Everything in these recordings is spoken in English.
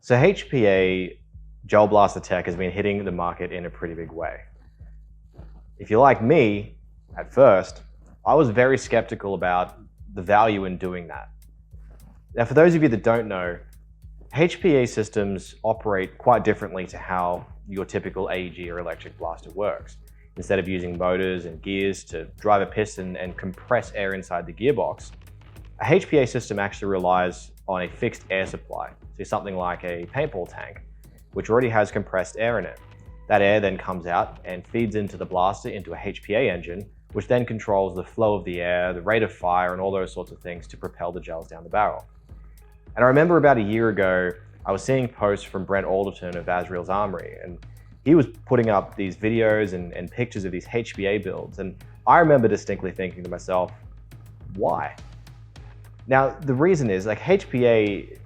So HPA Gel Blaster tech has been hitting the market in a pretty big way. If you're like me, at first, I was very skeptical about the value in doing that. Now, for those of you that don't know, HPA systems operate quite differently to how your typical AEG or electric blaster works. Instead of using motors and gears to drive a piston and compress air inside the gearbox, a HPA system actually relies on a fixed air supply, so something like a paintball tank, which already has compressed air in it. That air then comes out and feeds into the blaster into a HPA engine, which then controls the flow of the air, the rate of fire, and all those sorts of things to propel the gels down the barrel. And I remember about a year ago, I was seeing posts from Brent Alderton of Azrael's Armory, and he was putting up these videos and pictures of these HPA builds. And I remember distinctly thinking to myself, why? Now, the reason is, like, HPA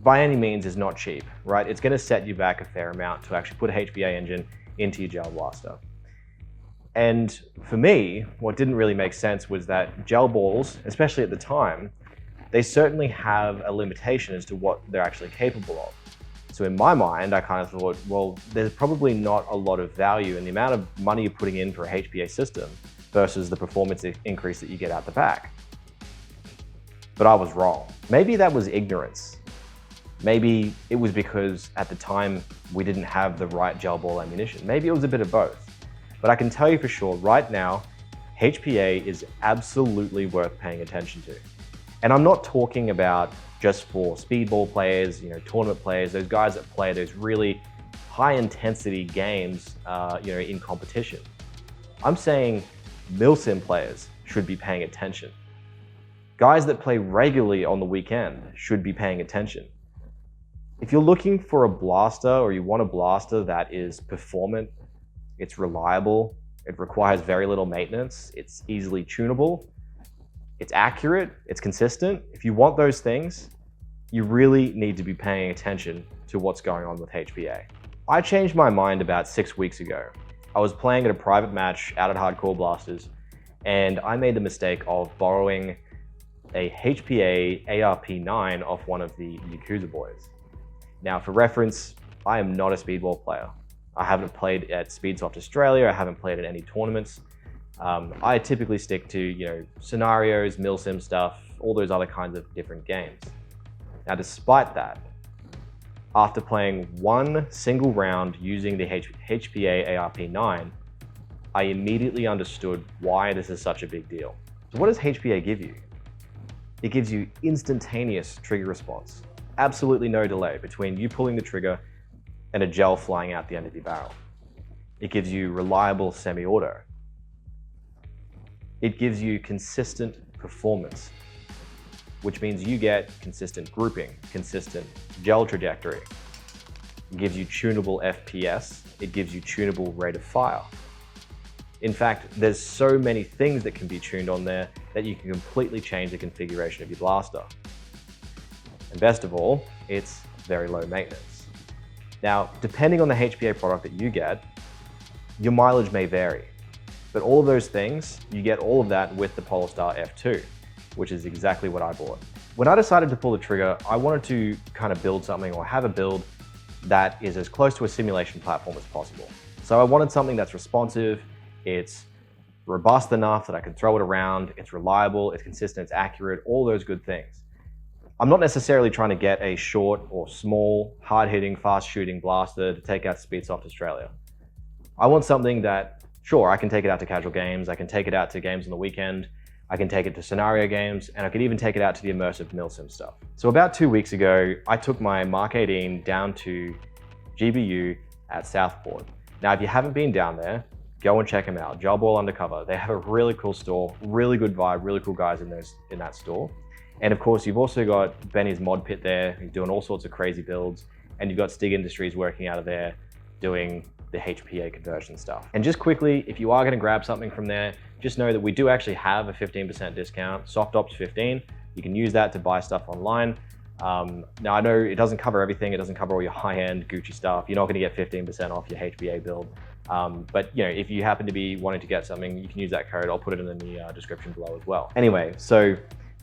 by any means is not cheap, right? It's gonna set you back a fair amount to actually put a HPA engine into your gel blaster. And for me, what didn't really make sense was that gel balls, especially at the time, they certainly have a limitation as to what they're actually capable of. So in my mind, I kind of thought, well, there's probably not a lot of value in the amount of money you're putting in for a HPA system versus the performance increase that you get out the back. But I was wrong. Maybe that was ignorance. Maybe it was because at the time we didn't have the right gel ball ammunition. Maybe it was a bit of both. But I can tell you for sure, right now, HPA is absolutely worth paying attention to. And I'm not talking about just for speedball players, tournament players, those guys that play those really high intensity games, in competition. I'm saying milsim players should be paying attention. Guys that play regularly on the weekend should be paying attention. If you're looking for a blaster, or you want a blaster that is performant, it's reliable, it requires very little maintenance, it's easily tunable, it's accurate, it's consistent. If you want those things, you really need to be paying attention to what's going on with HPA. I changed my mind about 6 weeks ago. I was playing at a private match out at Hardcore Blasters, and I made the mistake of borrowing a HPA ARP9 off one of the Yakuza boys. Now, for reference, I am not a speedball player. I haven't played at Speedsoft Australia, I haven't played at any tournaments. I typically stick to, scenarios, milsim stuff, all those other kinds of different games. Now, despite that, after playing one single round using the HPA ARP9, I immediately understood why this is such a big deal. So what does HPA give you? It gives you instantaneous trigger response. Absolutely no delay between you pulling the trigger and a gel flying out the end of your barrel. It gives you reliable semi-auto. It gives you consistent performance, which means you get consistent grouping, consistent gel trajectory. It gives you tunable FPS. It gives you tunable rate of fire. In fact, there's so many things that can be tuned on there that you can completely change the configuration of your blaster. And best of all, it's very low maintenance. Now, depending on the HPA product that you get, your mileage may vary. But all of those things, you get all of that with the Polarstar F2, which is exactly what I bought. When I decided to pull the trigger, I wanted to kind of build something, or have a build that is as close to a simulation platform as possible. So I wanted something that's responsive, it's robust enough that I can throw it around, it's reliable, it's consistent, it's accurate, all those good things. I'm not necessarily trying to get a short or small, hard-hitting, fast-shooting blaster to take out Speedsoft Australia. I want something that, sure, I can take it out to casual games, I can take it out to games on the weekend, I can take it to scenario games, and I could even take it out to the immersive milsim stuff. So about 2 weeks ago, I took my Mark 18 down to GBU at Southport. Now, if you haven't been down there, go and check them out. Gel Ball Undercover. They have a really cool store, really good vibe, really cool guys in that store. And of course, you've also got Benny's Mod Pit there, he's doing all sorts of crazy builds. And you've got Stig Industries working out of there, doing the HPA conversion stuff. And just quickly, if you are gonna grab something from there, just know that we do actually have a 15% discount, Soft Ops 15. You can use that to buy stuff online. Now I know it doesn't cover everything, it doesn't cover all your high-end Gucci stuff. You're not gonna get 15% off your HPA build. But if you happen to be wanting to get something, you can use that code. I'll put it in the description below as well. Anyway, so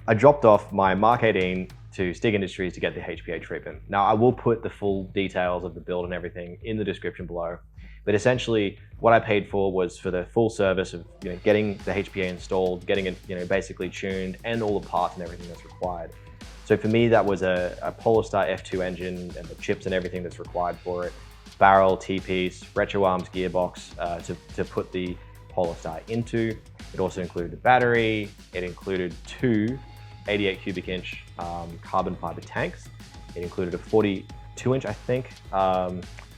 I dropped off my Mark 18 to Stig Industries to get the HPA treatment. Now, I will put the full details of the build and everything in the description below. But essentially, what I paid for was for the full service of getting the HPA installed, getting it basically tuned, and all the parts and everything that's required. So for me, that was a Polarstar F2 engine and the chips and everything that's required for it. Barrel, T-piece, retro arms gearbox to put the Polarstar into. It also included the battery. It included two 88 cubic inch carbon fiber tanks. It included a 42-inch, I think,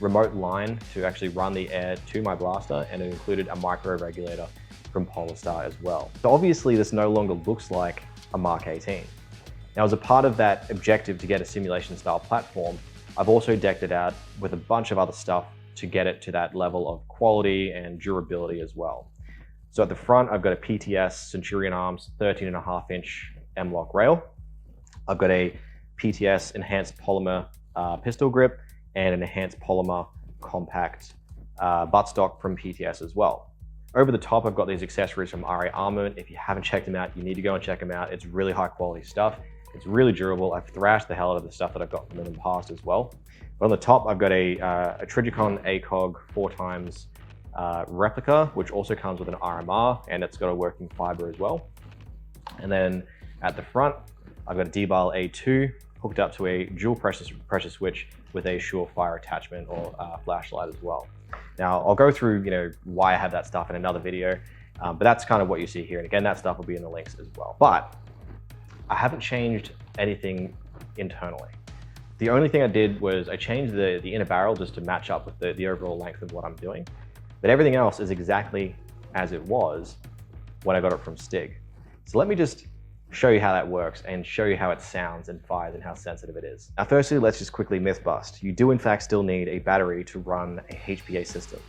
remote line to actually run the air to my blaster, and it included a micro regulator from Polarstar as well. So obviously this no longer looks like a Mark 18. Now, as a part of that objective to get a simulation style platform, I've also decked it out with a bunch of other stuff to get it to that level of quality and durability as well. So at the front, I've got a PTS Centurion Arms 13.5-inch M-LOK rail. I've got a PTS enhanced polymer pistol grip and an enhanced polymer compact buttstock from PTS as well. Over the top, I've got these accessories from RA Armament. If you haven't checked them out, you need to go and check them out. It's really high quality stuff. It's really durable. I've thrashed the hell out of the stuff that I've got from them in the past as well. But on the top, I've got a Trigicon ACOG 4x replica, which also comes with an RMR, and it's got a working fiber as well. And then at the front, I've got a D-Bar A2 hooked up to a dual pressure switch with a Surefire attachment or flashlight as well. Now, I'll go through why I have that stuff in another video, but that's kind of what you see here. And again, that stuff will be in the links as well. But I haven't changed anything internally. The only thing I did was I changed the inner barrel just to match up with the overall length of what I'm doing. But everything else is exactly as it was when I got it from Stig. So let me just show you how that works and show you how it sounds and fires and how sensitive it is. Now, firstly, let's just quickly myth bust. You do in fact still need a battery to run a HPA system.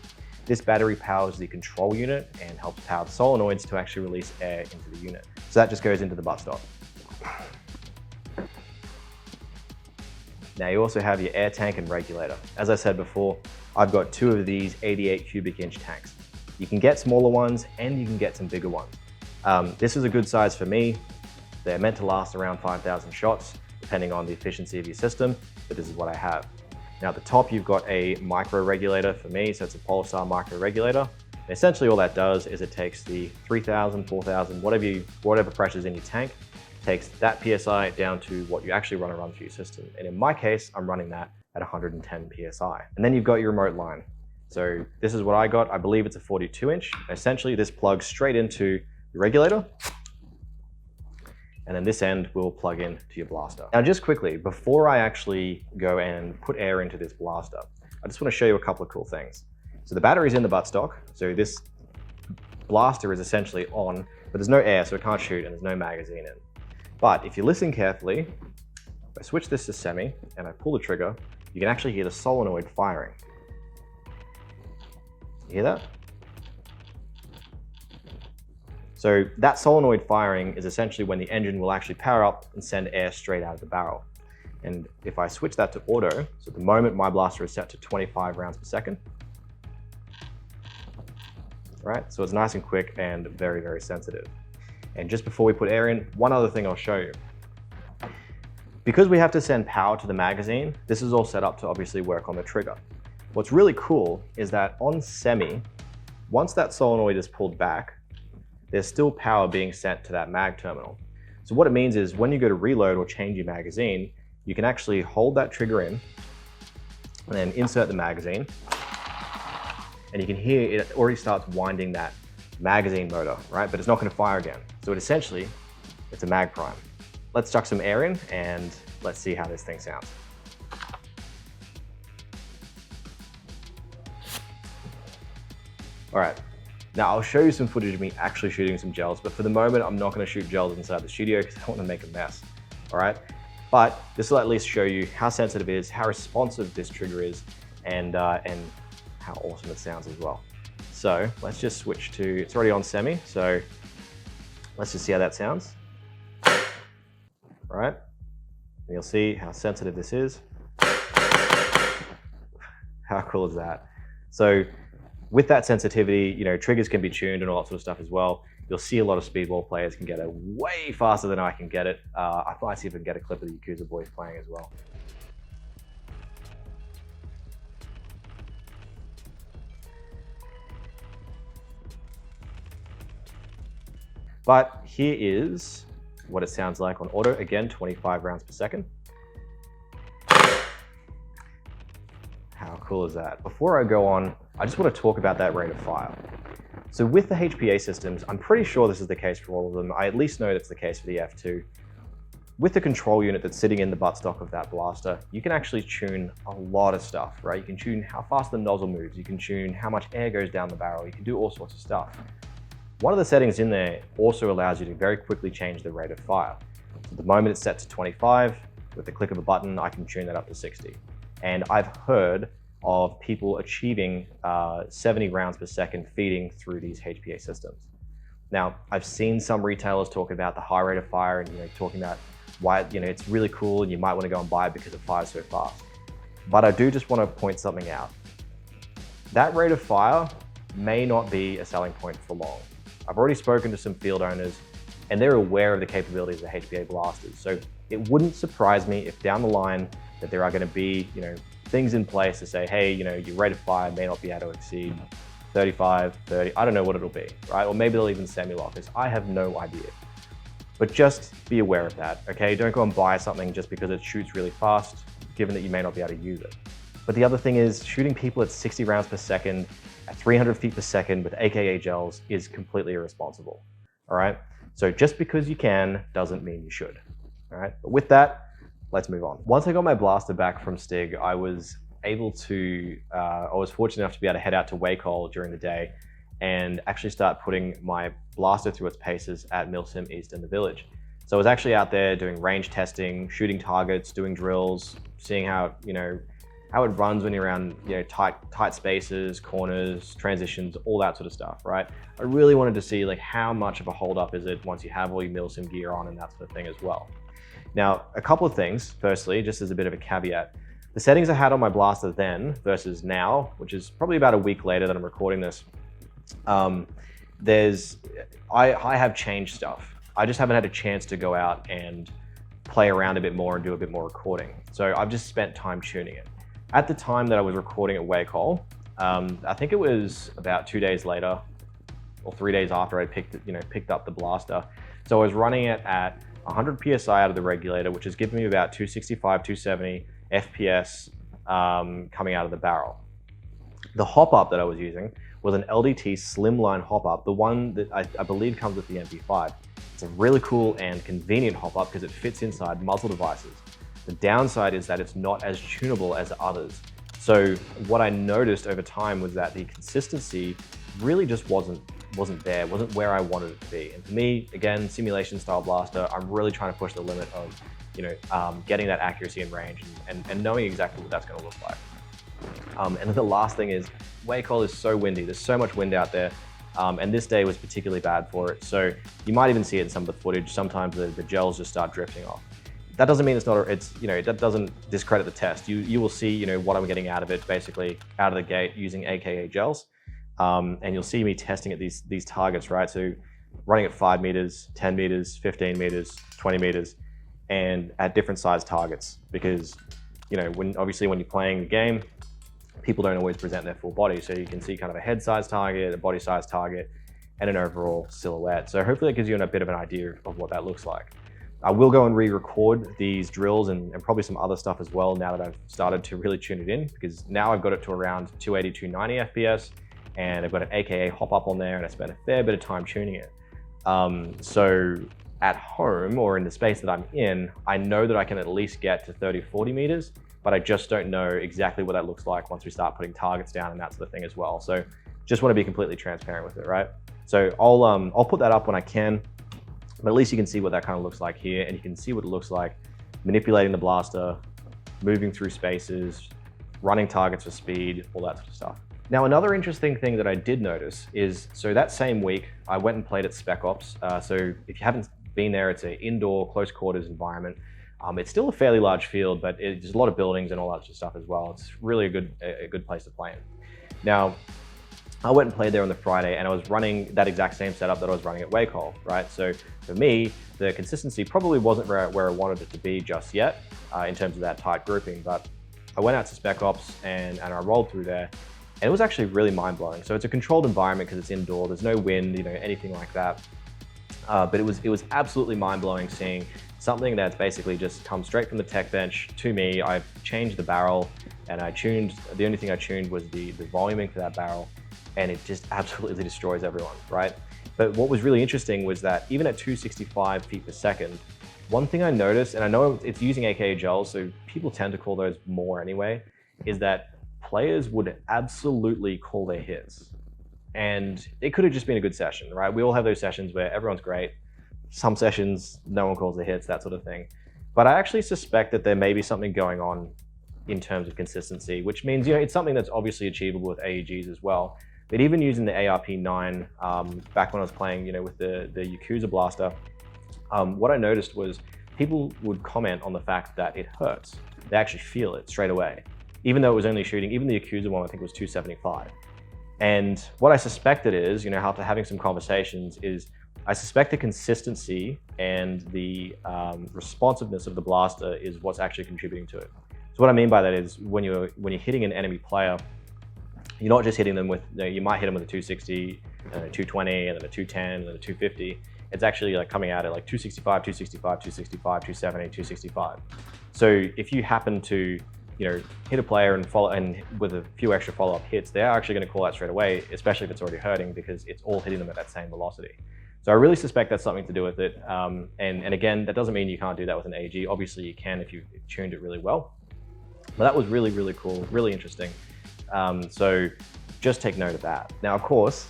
This battery powers the control unit and helps power the solenoids to actually release air into the unit. So that just goes into the buttstock. Now you also have your air tank and regulator. As I said before, I've got two of these 88 cubic inch tanks. You can get smaller ones and you can get some bigger ones. This is a good size for me. They're meant to last around 5,000 shots, depending on the efficiency of your system, but this is what I have. Now at the top, you've got a micro regulator for me, so it's a Polarstar micro regulator. And essentially all that does is it takes the 3,000, 4,000, whatever pressure's in your tank, takes that PSI down to what you actually want to run through your system. And in my case, I'm running that at 110 PSI. And then you've got your remote line. So this is what I got. I believe it's a 42-inch. Essentially, this plugs straight into the regulator. And then this end will plug in to your blaster. Now, just quickly, before I actually go and put air into this blaster, I just want to show you a couple of cool things. So the battery's in the buttstock. So this blaster is essentially on, but there's no air, so it can't shoot, and there's no magazine in. But if you listen carefully, if I switch this to semi and I pull the trigger, you can actually hear the solenoid firing. You hear that? So that solenoid firing is essentially when the engine will actually power up and send air straight out of the barrel. And if I switch that to auto, so at the moment my blaster is set to 25 rounds per second. Right, so it's nice and quick and very, very sensitive. And just before we put air in, one other thing I'll show you. Because we have to send power to the magazine, this is all set up to obviously work on the trigger. What's really cool is that on semi, once that solenoid is pulled back, there's still power being sent to that mag terminal. So what it means is when you go to reload or change your magazine, you can actually hold that trigger in and then insert the magazine. And you can hear it already starts winding that magazine motor, right? But it's not going to fire again. So it's a mag prime. Let's chuck some air in and let's see how this thing sounds. All right, now I'll show you some footage of me actually shooting some gels, but for the moment, I'm not going to shoot gels inside the studio because I don't want to make a mess, all right? But this will at least show you how sensitive it is, how responsive this trigger is, and how awesome it sounds as well. So let's just switch to, it's already on semi, so let's just see how that sounds. All right, and you'll see how sensitive this is. How cool is that? So With that sensitivity, you know, triggers can be tuned and all that sort of stuff as well. You'll see a lot of speedball players can get it way faster than I can get it. I might see if I can get a clip of the Yakuza boys playing as well. But here is what it sounds like on auto. Again, 25 rounds per second. How cool is that? Before I go on, I just want to talk about that rate of fire. So with the HPA systems, I'm pretty sure this is the case for all of them. I at least know that's the case for the F2. With the control unit that's sitting in the buttstock of that blaster, you can actually tune a lot of stuff, right? You can tune how fast the nozzle moves. You can tune how much air goes down the barrel. You can do all sorts of stuff. One of the settings in there also allows you to very quickly change the rate of fire. So at the moment it's set to 25. With the click of a button, I can tune that up to 60. And I've heard of people achieving 70 rounds per second feeding through these HPA systems. Now, I've seen some retailers talk about the high rate of fire and talking about why it's really cool and you might want to go and buy it because it fires so fast. But I do just want to point something out. That rate of fire may not be a selling point for long. I've already spoken to some field owners and they're aware of the capabilities of HPA blasters. So it wouldn't surprise me if down the line that there are going to be, things in place to say, hey, your rate of fire may not be able to exceed 35, 30, I don't know what it'll be, right? Or maybe they'll even semi-lock this. I have no idea. But just be aware of that, okay? Don't go and buy something just because it shoots really fast, given that you may not be able to use it. But the other thing is shooting people at 60 rounds per second, at 300 feet per second with HPA gels is completely irresponsible, all right? So just because you can doesn't mean you should, all right? But with that, let's move on. Once I got my blaster back from Stig, I was able to, I was fortunate enough to be able to head out to Wacol during the day and actually start putting my blaster through its paces at Milsim East in the village. So I was actually out there doing range testing, shooting targets, doing drills, seeing how, how it runs when you're around, tight spaces, corners, transitions, all that sort of stuff, right? I really wanted to see how much of a hold up is it once you have all your Milsim gear on and that sort of thing as well. Now, a couple of things. Firstly, just as a bit of a caveat, the settings I had on my blaster then versus now, which is probably about a week later that I'm recording this, I have changed stuff. I just haven't had a chance to go out and play around a bit more and do a bit more recording. So I've just spent time tuning it. At the time that I was recording at Wacol, I think it was about 2 days later or 3 days after I picked up the blaster. So I was running it at 100 PSI out of the regulator, which is giving me about 265, 270 FPS coming out of the barrel. The hop-up that I was using was an LDT slimline hop-up, the one that I believe comes with the MP5. It's a really cool and convenient hop-up because it fits inside muzzle devices. The downside is that it's not as tunable as others. So what I noticed over time was that the consistency really just wasn't there, wasn't where I wanted it to be. And for me, again, simulation style blaster, I'm really trying to push the limit of getting that accuracy and range and knowing exactly what that's going to look like. And then the last thing is, Wacol is so windy. There's so much wind out there. And this day was particularly bad for it. So you might even see it in some of the footage. Sometimes the gels just start drifting off. That doesn't mean that doesn't discredit the test. You will see, what I'm getting out of it, basically out of the gate using HPA gels. And you'll see me testing at these targets, right? So running at 5 meters, 10 meters, 15 meters, 20 meters, and at different size targets. Because, obviously when you're playing the game, people don't always present their full body. So you can see kind of a head size target, a body size target, and an overall silhouette. So hopefully that gives you a bit of an idea of what that looks like. I will go and re-record these drills and probably some other stuff as well now that I've started to really tune it in, because now I've got it to around 280, 290 FPS, and I've got an HPA hop-up on there, and I spent a fair bit of time tuning it. So at home, or in the space that I'm in, I know that I can at least get to 30, 40 meters, but I just don't know exactly what that looks like once we start putting targets down and that sort of thing as well. So just want to be completely transparent with it, right? So I'll put that up when I can, but at least you can see what that kind of looks like here, and you can see what it looks like manipulating the blaster, moving through spaces, running targets for speed, all that sort of stuff. Now, another interesting thing that I did notice is, so that same week, I went and played at Spec Ops. So if you haven't been there, it's an indoor, close quarters environment. It's still a fairly large field, but there's a lot of buildings and all that sort of stuff as well. It's really a good place to play in. Now, I went and played there on the Friday, and I was running that exact same setup that I was running at Wacol, right? So for me, the consistency probably wasn't where I wanted it to be just yet in terms of that tight grouping, but I went out to Spec Ops and I rolled through there, and it was actually really mind-blowing. So it's a controlled environment because it's indoor, there's no wind, anything like that. But it was absolutely mind-blowing seeing something that's basically just come straight from the tech bench to me. I've changed the barrel, and the only thing I tuned was the voluming for that barrel, and it just absolutely destroys everyone, right? But what was really interesting was that even at 265 feet per second, one thing I noticed, and I know it's using HPA gels, so people tend to call those more anyway, is that players would absolutely call their hits. And it could have just been a good session, right? We all have those sessions where everyone's great. Some sessions, no one calls their hits, that sort of thing. But I actually suspect that there may be something going on in terms of consistency, which means, it's something that's obviously achievable with AEGs as well. But even using the ARP9, back when I was playing, with the Yakuza blaster, what I noticed was people would comment on the fact that it hurts. They actually feel it straight away. Even though it was only shooting, even the Yakuza one, I think was 275. And what I suspected is, after having some conversations, is I suspect the consistency and the responsiveness of the blaster is what's actually contributing to it. So what I mean by that is when you're hitting an enemy player, you're not just hitting them with, you might hit them with a 260, and a 220, and then a 210, and then a 250. It's actually like coming out at like 265, 265, 265, 270, 265. So if you happen to, hit a player and with a few extra follow-up hits, they're actually going to call out straight away, especially if it's already hurting, because it's all hitting them at that same velocity. So I really suspect that's something to do with it. And again, that doesn't mean you can't do that with an AEG. Obviously you can if you've tuned it really well. But that was really, really cool, really interesting. So just take note of that. Now, of course,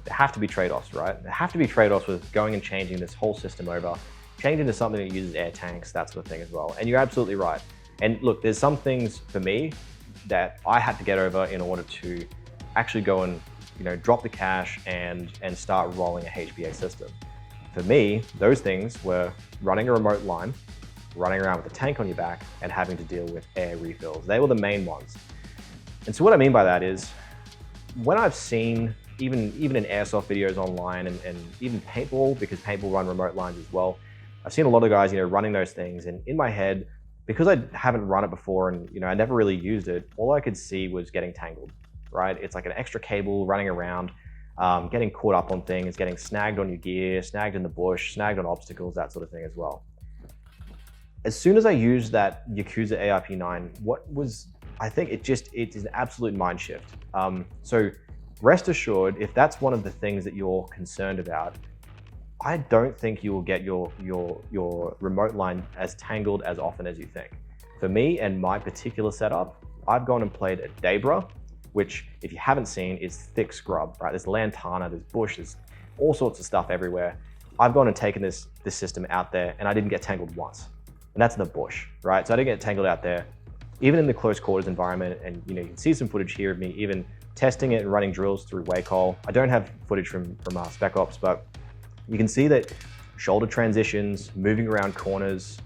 there have to be trade-offs, right? There have to be trade-offs with going and changing this whole system over, changing to something that uses air tanks, that sort of thing as well. And you're absolutely right. And look, there's some things for me that I had to get over in order to actually go and drop the cash and start rolling a HPA system. For me, those things were running a remote line, running around with a tank on your back, and having to deal with air refills. They were the main ones. And so what I mean by that is, when I've seen, even in airsoft videos online and even paintball, because paintball run remote lines as well, I've seen a lot of guys, running those things, and in my head, because I haven't run it before and I never really used it, all I could see was getting tangled, right? It's like an extra cable running around, getting caught up on things, getting snagged on your gear, snagged in the bush, snagged on obstacles, that sort of thing as well. As soon as I used that Yakuza ARP9, I think it is an absolute mind shift. So rest assured, if that's one of the things that you're concerned about, I don't think you will get your remote line as tangled as often as you think. For me and my particular setup, I've gone and played at Debra, which if you haven't seen is thick scrub, right? There's lantana, there's bush, there's all sorts of stuff everywhere. I've gone and taken this system out there and I didn't get tangled once. And that's in the bush, right? So I didn't get tangled out there. Even in the close quarters environment, and you can see some footage here of me even testing it and running drills through Wacol. I don't have footage from Spec Ops, but you can see that shoulder transitions, moving around corners,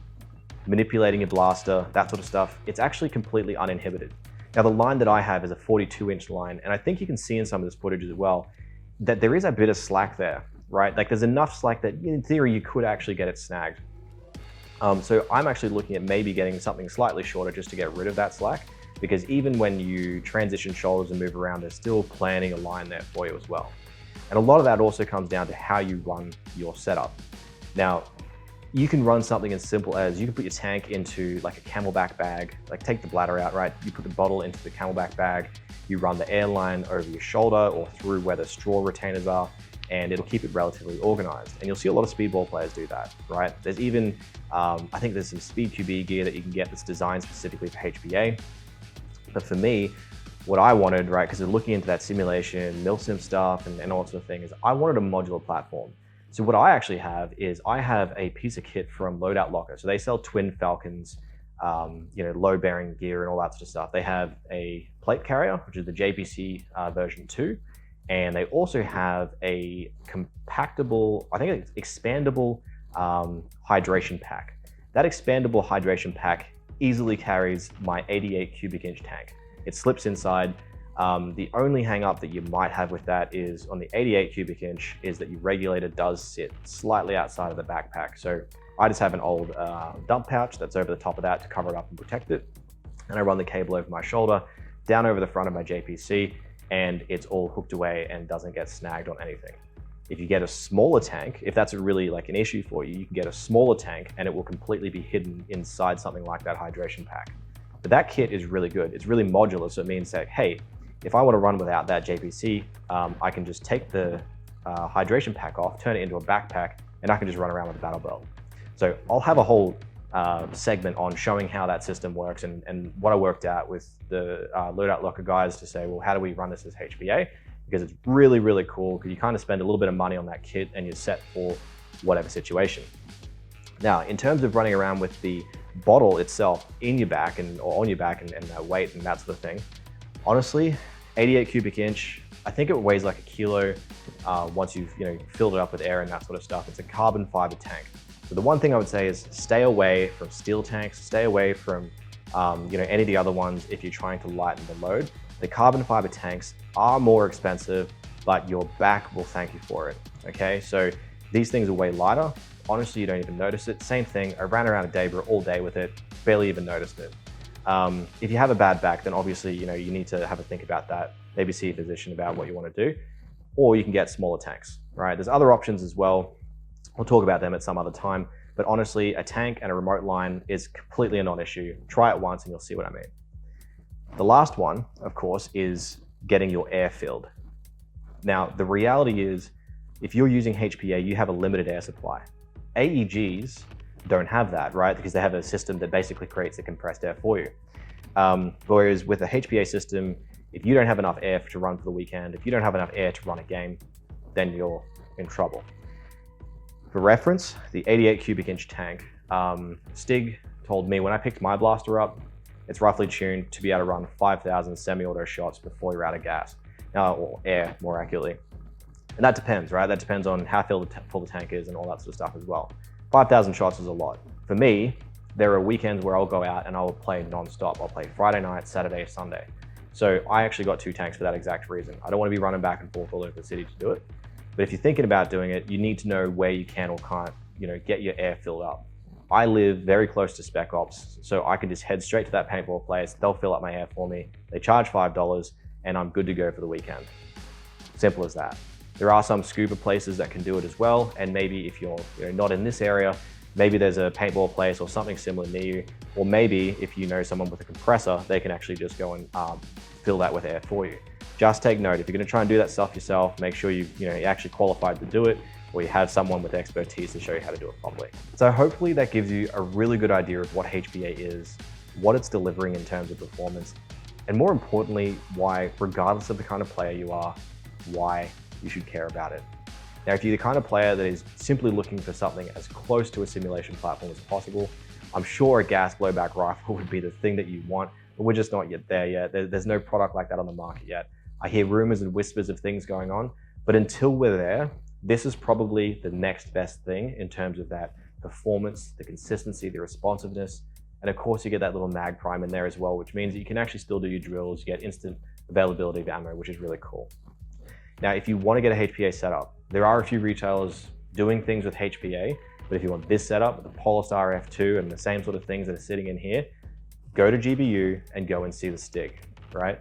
manipulating your blaster, that sort of stuff, it's actually completely uninhibited. Now the line that I have is a 42-inch line, and I think you can see in some of this footage as well, that there is a bit of slack there, right? Like there's enough slack that in theory you could actually get it snagged. So I'm actually looking at maybe getting something slightly shorter just to get rid of that slack, because even when you transition shoulders and move around, they're still planning a line there for you as well. And a lot of that also comes down to how you run your setup. Now, you can run something as simple as you can put your tank into like a camelback bag, like take the bladder out, right? You put the bottle into the camelback bag, you run the airline over your shoulder or through where the straw retainers are, and it'll keep it relatively organized. And you'll see a lot of speedball players do that, right? There's even, I think there's some Speed QB gear that you can get that's designed specifically for HPA. But for me, what I wanted, right, because looking into that simulation, milsim stuff and all sorts of things, I wanted a modular platform. So what I actually have is I have a piece of kit from Loadout Locker. So they sell twin Falcons, load bearing gear and all that sort of stuff. They have a plate carrier, which is the JPC version 2. And they also have a compactable, I think it's expandable hydration pack. That expandable hydration pack easily carries my 88 cubic inch tank. It slips inside. The only hang up that you might have with that is on the 88 cubic inch is that your regulator does sit slightly outside of the backpack. So I just have an old dump pouch that's over the top of that to cover it up and protect it. And I run the cable over my shoulder, down over the front of my JPC, and it's all hooked away and doesn't get snagged on anything. If you get a smaller tank, if that's really like an issue for you, you can get a smaller tank and it will completely be hidden inside something like that hydration pack. But that kit is really good. It's really modular, so it means that, hey, if I want to run without that JPC, I can just take the hydration pack off, turn it into a backpack, and I can just run around with a battle belt. So I'll have a whole segment on showing how that system works and what I worked out with the loadout locker guys to say, well, how do we run this as HPA? Because it's really, really cool because you kind of spend a little bit of money on that kit and you're set for whatever situation. Now, in terms of running around with the bottle itself in your back or on your back and that weight and that sort of thing, honestly, 88 cubic inch, I think it weighs like a kilo once you've filled it up with air and that sort of stuff. It's a carbon fiber tank. So the one thing I would say is stay away from steel tanks, stay away from any of the other ones if you're trying to lighten the load. The carbon fiber tanks are more expensive, but your back will thank you for it, okay? So these things are way lighter. Honestly, you don't even notice it. Same thing, I ran around a Debra all day with it, barely even noticed it. If you have a bad back, then obviously, you need to have a think about that. Maybe see a physician about what you want to do, or you can get smaller tanks, right? There's other options as well. We'll talk about them at some other time, but honestly, a tank and a remote line is completely a non-issue. Try it once and you'll see what I mean. The last one, of course, is getting your air filled. Now, the reality is, if you're using HPA, you have a limited air supply. AEGs don't have that, right? Because they have a system that basically creates the compressed air for you. Whereas with a HPA system, if you don't have enough air to run for the weekend, if you don't have enough air to run a game, then you're in trouble. For reference, the 88 cubic inch tank, Stig told me when I picked my blaster up, it's roughly tuned to be able to run 5,000 semi-auto shots before you're out of gas, or air more accurately. And that depends, right? That depends on how full the tank is and all that sort of stuff as well. 5,000 shots is a lot. For me, there are weekends where I'll go out and I will play non-stop. I'll play Friday night, Saturday, Sunday. So I actually got 2 tanks for that exact reason. I don't want to be running back and forth all over the city to do it. But if you're thinking about doing it, you need to know where you can or can't, get your air filled up. I live very close to Spec Ops, so I can just head straight to that paintball place. They'll fill up my air for me. They charge $5 and I'm good to go for the weekend. Simple as that. There are some scuba places that can do it as well. And maybe if you're not in this area, maybe there's a paintball place or something similar near you. Or maybe if you know someone with a compressor, they can actually just go and fill that with air for you. Just take note, if you're gonna try and do that stuff yourself, make sure you're actually qualified to do it, or you have someone with expertise to show you how to do it properly. So hopefully that gives you a really good idea of what HPA is, what it's delivering in terms of performance, and more importantly, why, regardless of the kind of player you are, why you should care about it. Now, if you're the kind of player that is simply looking for something as close to a simulation platform as possible, I'm sure a gas blowback rifle would be the thing that you want, but we're just not yet there yet. There's no product like that on the market yet. I hear rumors and whispers of things going on, but until we're there, this is probably the next best thing in terms of that performance, the consistency, the responsiveness, and of course you get that little mag prime in there as well, which means that you can actually still do your drills, you get instant availability of ammo, which is really cool. Now, if you want to get a HPA setup, there are a few retailers doing things with HPA, but if you want this setup, the Polarstar F2 and the same sort of things that are sitting in here, go to GBU and go and see the Stig, right?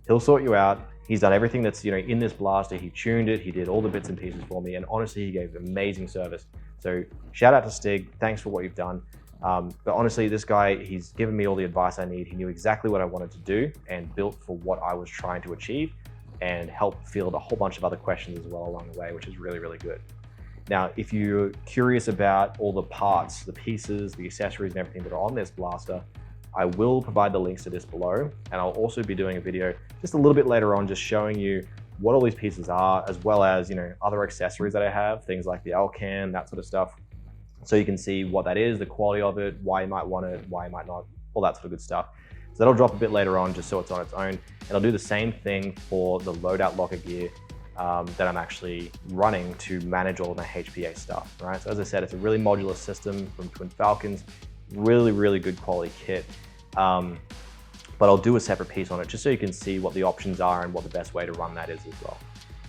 He'll sort you out. He's done everything that's in this blaster. He tuned it, he did all the bits and pieces for me, and honestly, he gave amazing service. So shout out to Stig, thanks for what you've done. But honestly, this guy, he's given me all the advice I need. He knew exactly what I wanted to do and built for what I was trying to achieve, and helped field a whole bunch of other questions as well along the way, which is really, really good. Now, if you're curious about all the parts, the pieces, the accessories, and everything that are on this blaster, I will provide the links to this below, and I'll also be doing a video just a little bit later on, just showing you what all these pieces are, as well as other accessories that I have, things like the L-can, that sort of stuff. So you can see what that is, the quality of it, why you might want it, why you might not, all that sort of good stuff. So that'll drop a bit later on, just so it's on its own. And I'll do the same thing for the loadout locker gear that I'm actually running to manage all of my HPA stuff, right? So as I said, it's a really modular system from Twin Falcons, really, really good quality kit. but I'll do a separate piece on it just so you can see what the options are and what the best way to run that is as well.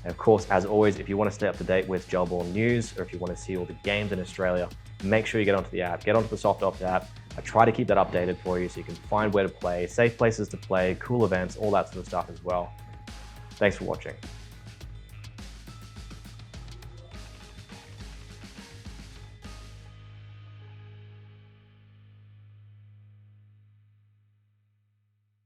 And of course, as always, if you want to stay up to date with gel ball news, or if you want to see all the games in Australia, make sure you get onto the app, get onto the Soft Opt app. I try to keep that updated for you so you can find where to play, safe places to play, cool events, all that sort of stuff as well. Thanks for watching.